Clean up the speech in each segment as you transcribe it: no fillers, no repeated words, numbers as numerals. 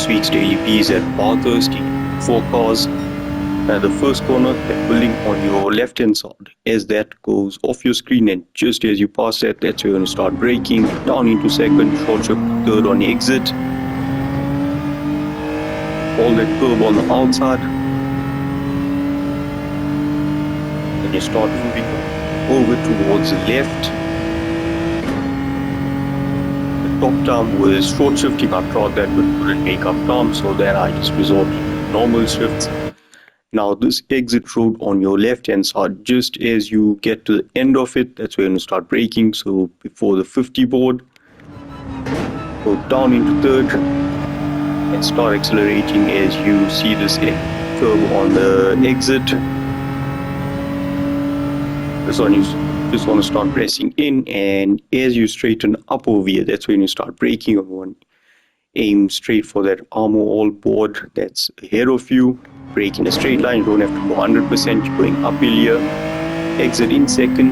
week's daily B's at bar thirsty. 4 cars. At the first corner, that building on your left hand side, as that goes off your screen, and just as you pass that, that's where you're going to start braking. Down into second, short shift third on exit. All that curb on the outside. Then you start moving over towards the left. Top down was short shifting. I tried that but couldn't make up time, so then I just resorted to normal shifts. Now this exit road on your left hand side, just as you get to the end of it, that's where you're going to start braking. So before the 50 board, go down into third and start accelerating as you see this curve on the exit. This one you just want to start pressing in, and as you straighten up over here, that's when you start braking. Everyone aim straight for that armor all board that's ahead of you. Brake in a straight line, you don't have to go 100%, you're going uphill here. Exit in second.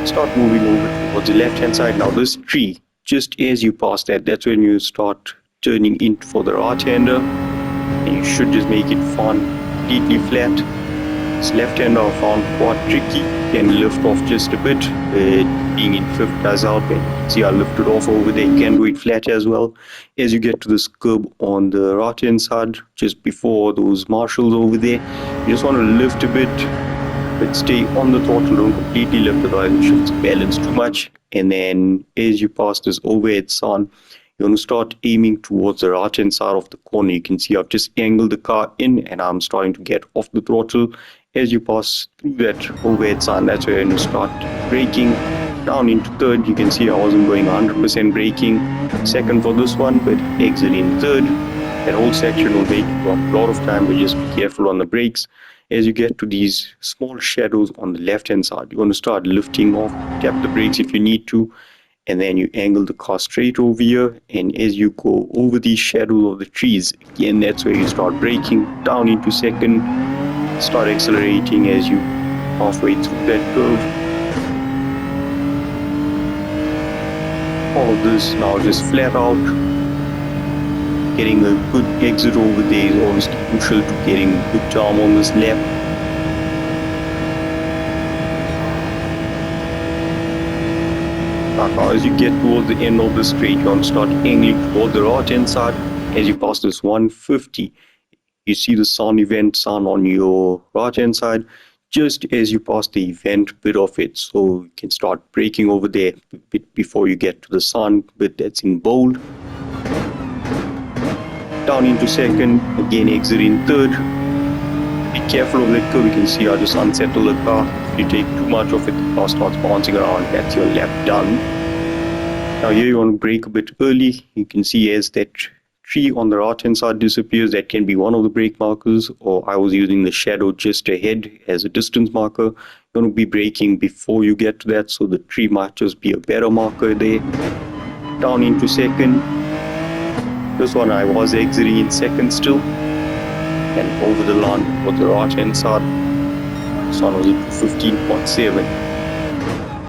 Start moving over towards the left hand side. Now this tree, just as you pass that, that's when you start turning in for the right hander, and you should just make it fun, completely flat. This left hander I found quite tricky, can lift off just a bit. Being in fifth does help, and see I lifted off over there. You can do it flat as well. As you get to this curb on the right hand side, just before those marshals over there, you just want to lift a bit, but stay on the throttle, don't completely lift, otherwise it shifts balance too much. And then as you pass this overhead sign, you're going to start aiming towards the right hand side of the corner. You can see I've just angled the car in and I'm starting to get off the throttle. As you pass through that overhead sign, that's where you're going to start braking. Down into third, you can see I wasn't going 100% braking. Second for this one, but exit in third. That whole section will take a lot of time, but just be careful on the brakes. As you get to these small shadows on the left hand side, you want to start lifting off, tap the brakes if you need to, and then you angle the car straight over here. And as you go over these shadows of the trees, again that's where you start braking. Down into second, start accelerating as you halfway through that curve. All of this now just flat out. Getting a good exit over there is always crucial to getting good time on this lap. Now as you get towards the end of the straight, you want to start angling towards the right hand side. As you pass this 150, you see the sun event sign on your right hand side, just as you pass the event bit of it. So you can start braking over there a bit before you get to the sun bit that's in bold. Down into second, again exit in third. Be careful of that curve. You can see I just unsettle the car. If you take too much of it, the car starts bouncing around. That's your lap done. Now here you want to brake a bit early. You can see as that tree on the right hand side disappears, that can be one of the brake markers, or I was using the shadow just ahead as a distance marker. You want to be braking before you get to that, so the tree might just be a better marker there. Down into second. This one I was exiting in second still, and over the line with the right hand side. This one was at 15.7.